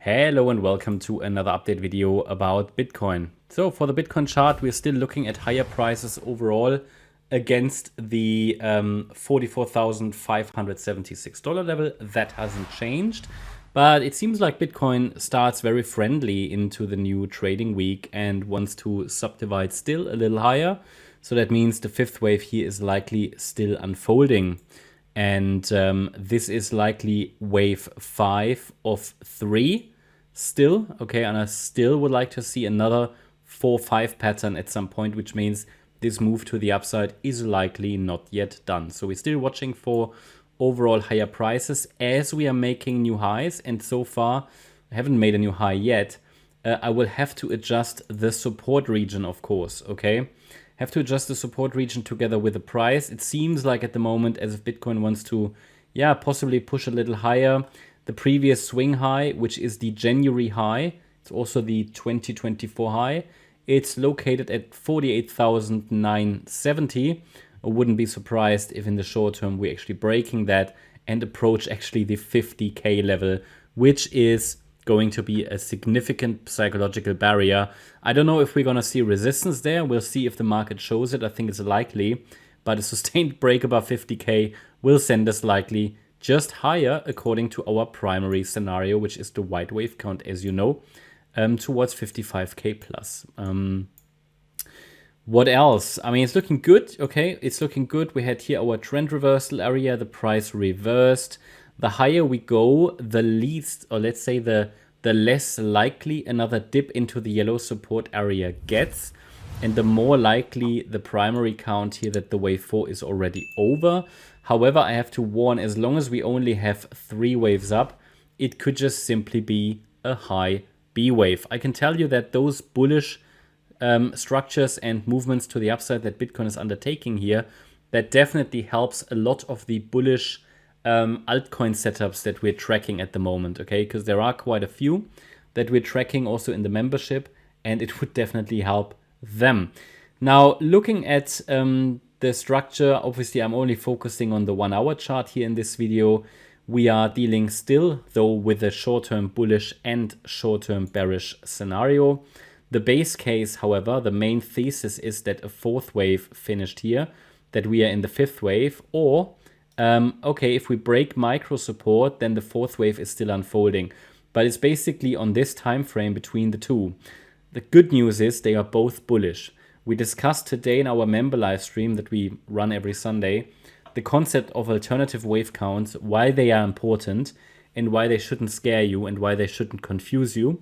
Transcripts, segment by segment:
Hello and welcome to another update video about Bitcoin. So for the Bitcoin chart, we're still looking at higher prices overall against the $44,576 level. That hasn't changed, but it seems like Bitcoin starts very friendly into the new trading week and wants to subdivide still a little higher. So that means the fifth wave here is likely still unfolding. And this is likely wave 5 of 3 still, okay, and I still would like to see another 4-5 pattern at some point, which means this move to the upside is likely not yet done. So we're still watching for overall higher prices as we are making new highs, and so far I haven't made a new high yet. I will have to adjust the support region, of course, okay? Have to adjust the support region together with the price. It seems like at the moment as if Bitcoin wants to, possibly push a little higher. The previous swing high, which is the January high, it's also the 2024 high. It's located at 48,970. I wouldn't be surprised if in the short term we're actually breaking that and approach actually the 50K level, which is going to be a significant psychological barrier. I don't know if we're going to see resistance there. We'll see if the market shows it. I think it's likely, but a sustained break above 50K will send us likely just higher according to our primary scenario, which is the white wave count, as you know, towards 55K plus. What else? I mean, it's looking good. Okay, it's looking good. We had here our trend reversal area. The price reversed. The higher we go, the least, or let's say the less likely another dip into the yellow support area gets. And the more likely the primary count here that the wave 4 is already over. However, I have to warn, as long as we only have 3 waves up, it could just simply be a high B wave. I can tell you that those bullish structures and movements to the upside that Bitcoin is undertaking here, that definitely helps a lot of the bullish altcoin setups that we're tracking at the moment, okay? Because there are quite a few that we're tracking also in the membership, and it would definitely help them. Now, looking at the structure, obviously I'm only focusing on the 1 hour chart here in this video. We are dealing still, though, with a short-term bullish and short-term bearish scenario. The base case, however, the main thesis is that a 4th wave finished here, that we are in the 5th wave, or okay, if we break micro support, then the 4th wave is still unfolding. But it's basically on this time frame between the two. The good news is they are both bullish. We discussed today in our member live stream that we run every Sunday the concept of alternative wave counts, why they are important and why they shouldn't scare you and why they shouldn't confuse you,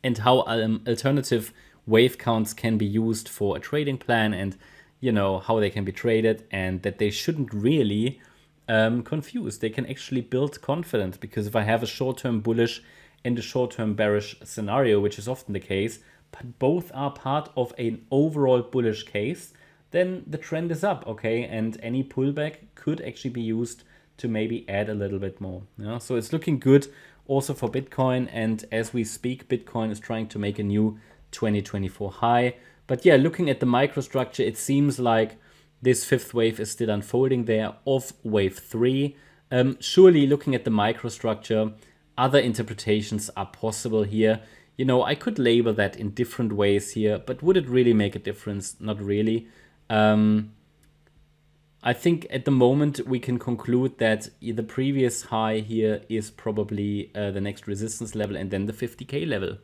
and how alternative wave counts can be used for a trading plan, and you know how they can be traded, and that they shouldn't really confuse. They can actually build confidence, because if I have a short-term bullish and a short-term bearish scenario, which is often the case, but both are part of an overall bullish case, then the trend is up, okay? And any pullback could actually be used to maybe add a little bit more. Yeah? So it's looking good also for Bitcoin, and as we speak, Bitcoin is trying to make a new 2024 high. But yeah, looking at the microstructure, it seems like this 5th wave is still unfolding there of wave 3. Surely looking at the microstructure, other interpretations are possible here. You know, I could label that in different ways here, but would it really make a difference? Not really. I think at the moment we can conclude that the previous high here is probably the next resistance level, and then the 50K level.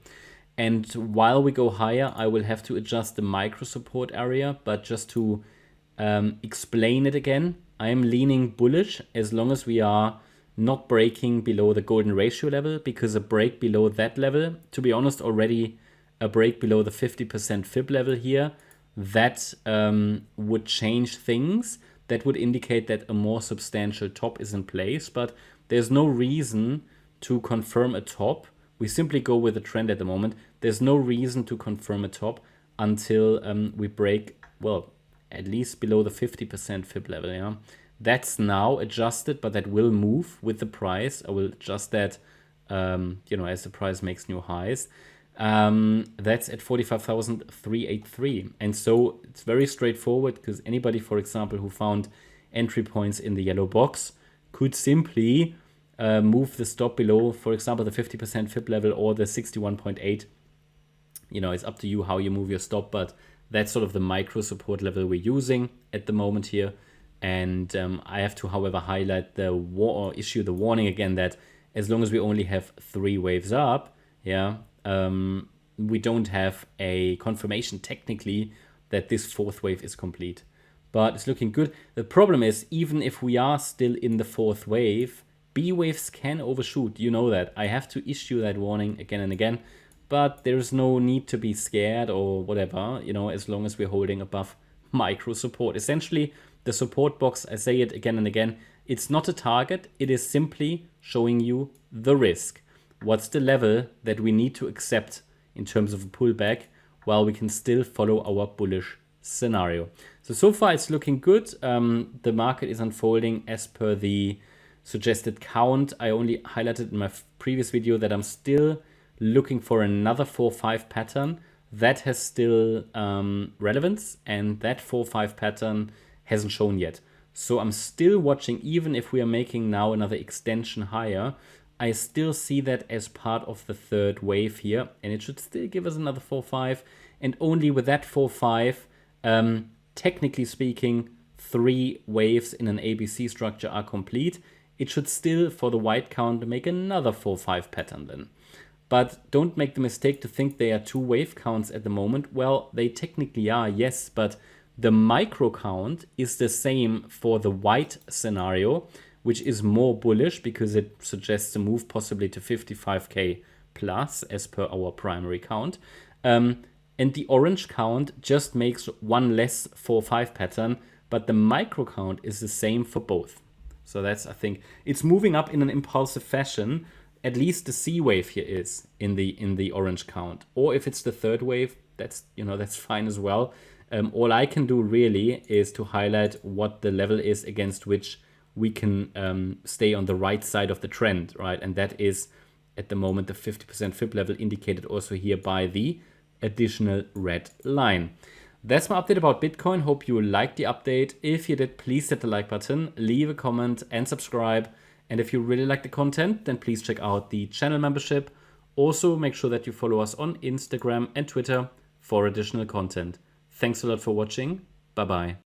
And while we go higher, I will have to adjust the micro support area, but just to explain it again, I am leaning bullish as long as we are not breaking below the golden ratio level, because a break below that level, to be honest, already a break below the 50% fib level here, that would change things. That would indicate that a more substantial top is in place, but there's no reason to confirm a top. We simply go with the trend at the moment. There's no reason to confirm a top until we break, well, at least below the 50% fib level, yeah. That's now adjusted, but that will move with the price. I will adjust that, as the price makes new highs. That's at 45,383. And so it's very straightforward, because anybody, for example, who found entry points in the yellow box could simply move the stop below, for example, the 50% fib level or the 61.8. It's up to you how you move your stop, but that's sort of the micro support level we're using at the moment here. And I have to, however, highlight issue the warning again that as long as we only have 3 waves up, we don't have a confirmation technically that this 4th wave is complete. But it's looking good. The problem is, even if we are still in the 4th wave, B waves can overshoot. You know that. I have to issue that warning again and again. But there's no need to be scared or whatever, as long as we're holding above micro support. Essentially, the support box, I say it again and again, it's not a target. It is simply showing you the risk. What's the level that we need to accept in terms of a pullback while we can still follow our bullish scenario? So far it's looking good. The market is unfolding as per the suggested count. I only highlighted in my previous video that I'm still looking for another 4-5 pattern that has still relevance, and that 4-5 pattern hasn't shown yet. So I'm still watching. Even if we are making now another extension higher, I still see that as part of the 3rd wave here, and it should still give us another 4-5. And only with that 4-5, technically speaking, 3 waves in an ABC structure are complete. It should still, for the white count, make another 4-5 pattern then. But don't make the mistake to think they are 2 wave counts at the moment. Well, they technically are, yes, but the micro count is the same for the white scenario, which is more bullish because it suggests a move possibly to 55k plus as per our primary count. And the orange count just makes 1 less 4-5 pattern, but the micro count is the same for both. So that's, I think, it's moving up in an impulsive fashion. At least the C wave here is in the orange count. Or if it's the 3rd wave, that's fine as well. All I can do really is to highlight what the level is against which we can stay on the right side of the trend, right? And that is at the moment the 50% fib level, indicated also here by the additional red line. That's my update about Bitcoin. Hope you liked the update. If you did, please hit the like button, leave a comment and subscribe. And if you really like the content, then please check out the channel membership. Also, make sure that you follow us on Instagram and Twitter for additional content. Thanks a lot for watching. Bye-bye.